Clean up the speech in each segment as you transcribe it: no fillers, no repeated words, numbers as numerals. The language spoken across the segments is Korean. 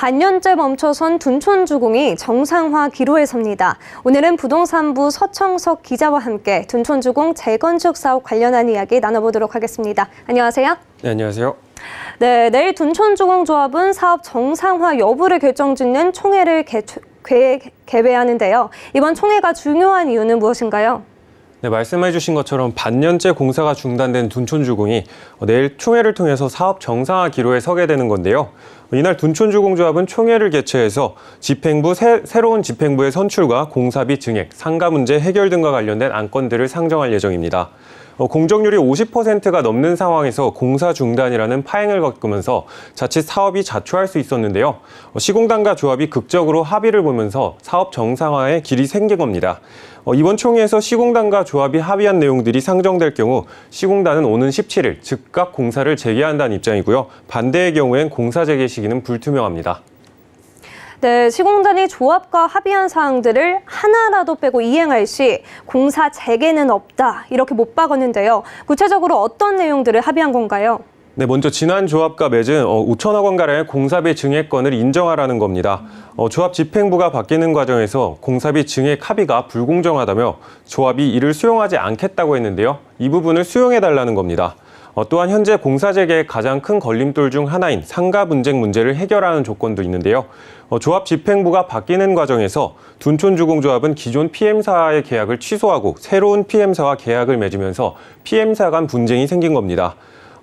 반년째 멈춰선 둔촌주공이 정상화 기로에 섭니다. 오늘은 부동산부 서청석 기자와 함께 둔촌주공 재건축 사업 관련한 이야기 나눠보도록 하겠습니다. 안녕하세요. 네, 안녕하세요. 네, 내일 둔촌주공조합은 사업 정상화 여부를 결정짓는 총회를 개회하는데요. 이번 총회가 중요한 이유는 무엇인가요? 네, 말씀해 주신 것처럼 반년째 공사가 중단된 둔촌주공이 내일 총회를 통해서 사업 정상화 기로에 서게 되는 건데요. 이날 둔촌주공조합은 총회를 개최해서 새로운 집행부의 선출과 공사비 증액, 상가 문제 해결 등과 관련된 안건들을 상정할 예정입니다. 공정률이 50%가 넘는 상황에서 공사 중단이라는 파행을 겪으면서 자칫 사업이 자초할 수 있었는데요. 시공단과 조합이 극적으로 합의를 보면서 사업 정상화에 길이 생긴 겁니다. 이번 총회에서 시공단과 조합이 합의한 내용들이 상정될 경우 시공단은 오는 17일 즉각 공사를 재개한다는 입장이고요. 반대의 경우엔 공사 재개 시기는 불투명합니다. 네, 시공단이 조합과 합의한 사항들을 하나라도 빼고 이행할 시 공사 재개는 없다, 이렇게 못 박았는데요. 구체적으로 어떤 내용들을 합의한 건가요? 네, 먼저 지난 조합과 맺은 5천억 원가량의 공사비 증액건을 인정하라는 겁니다. 조합 집행부가 바뀌는 과정에서 공사비 증액 합의가 불공정하다며 조합이 이를 수용하지 않겠다고 했는데요. 이 부분을 수용해달라는 겁니다. 또한 현재 공사 재개의 가장 큰 걸림돌 중 하나인 상가 분쟁 문제를 해결하는 조건도 있는데요. 조합 집행부가 바뀌는 과정에서 둔촌주공조합은 기존 PM사와의 계약을 취소하고 새로운 PM사와 계약을 맺으면서 PM사 간 분쟁이 생긴 겁니다.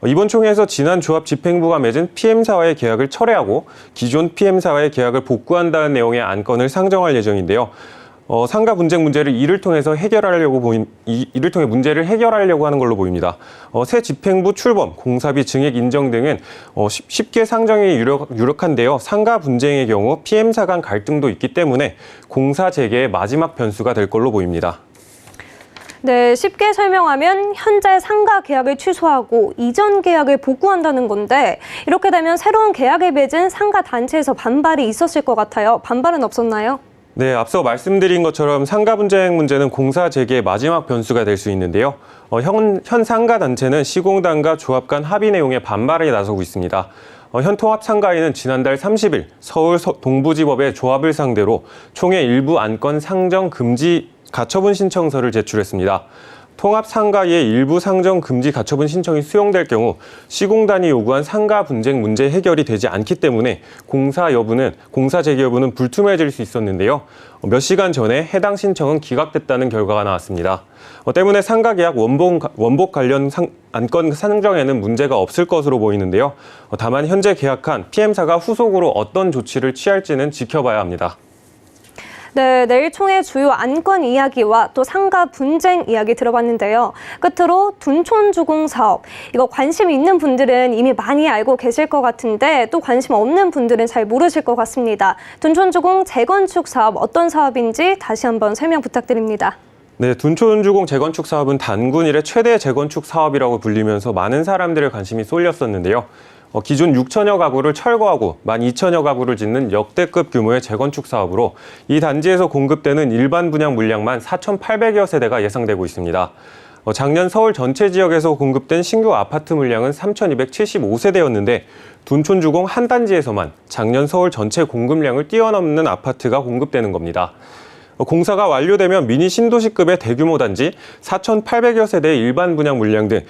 이번 총회에서 지난 조합 집행부가 맺은 PM사와의 계약을 철회하고 기존 PM사와의 계약을 복구한다는 내용의 안건을 상정할 예정인데요. 상가 분쟁 문제를 이를 통해 문제를 해결하려고 하는 걸로 보입니다. 새 집행부 출범, 공사비 증액 인정 등은 쉽게 상정이 유력한데요. 상가 분쟁의 경우 PM사 간 갈등도 있기 때문에 공사 재개의 마지막 변수가 될 걸로 보입니다. 네, 쉽게 설명하면 현재 상가 계약을 취소하고 이전 계약을 복구한다는 건데 이렇게 되면 새로운 계약을 맺은 상가 단체에서 반발이 있었을 것 같아요. 반발은 없었나요? 네, 앞서 말씀드린 것처럼 상가 분쟁 문제는 공사 재개의 마지막 변수가 될 수 있는데요. 현 상가 단체는 시공단과 조합 간 합의 내용에 반발에 나서고 있습니다. 현 통합상가위는 지난달 30일 서울 동부지법에 조합을 상대로 총회 일부 안건 상정 금지 가처분 신청서를 제출했습니다. 통합상가위의 일부 상정 금지 가처분 신청이 수용될 경우 시공단이 요구한 상가 분쟁 문제 해결이 되지 않기 때문에 공사 재개 여부는 불투명해질 수 있었는데요. 몇 시간 전에 해당 신청은 기각됐다는 결과가 나왔습니다. 때문에 상가 계약 원복 관련 안건 상정에는 문제가 없을 것으로 보이는데요. 다만 현재 계약한 PM사가 후속으로 어떤 조치를 취할지는 지켜봐야 합니다. 네, 내일 총회 주요 안건 이야기와 또 상가 분쟁 이야기 들어봤는데요. 끝으로 둔촌주공 사업, 이거 관심 있는 분들은 이미 많이 알고 계실 것 같은데 또 관심 없는 분들은 잘 모르실 것 같습니다. 둔촌주공 재건축 사업 어떤 사업인지 다시 한번 설명 부탁드립니다. 네, 둔촌주공 재건축 사업은 단군 이래 최대 재건축 사업이라고 불리면서 많은 사람들의 관심이 쏠렸었는데요. 기존 6천여 가구를 철거하고 12,000여 가구를 짓는 역대급 규모의 재건축 사업으로 이 단지에서 공급되는 일반 분양 물량만 4,800여 세대가 예상되고 있습니다. 작년 서울 전체 지역에서 공급된 신규 아파트 물량은 3,275세대였는데 둔촌주공 한 단지에서만 작년 서울 전체 공급량을 뛰어넘는 아파트가 공급되는 겁니다. 공사가 완료되면 미니 신도시급의 대규모 단지, 4,800여 세대의 일반 분양 물량 등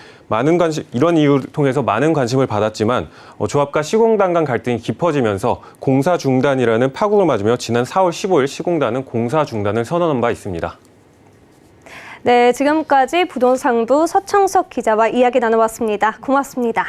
이런 이유를 통해서 많은 관심을 받았지만 조합과 시공단 간 갈등이 깊어지면서 공사 중단이라는 파국을 맞으며 지난 4월 15일 시공단은 공사 중단을 선언한 바 있습니다. 네, 지금까지 부동산부 서청석 기자와 이야기 나눠봤습니다. 고맙습니다.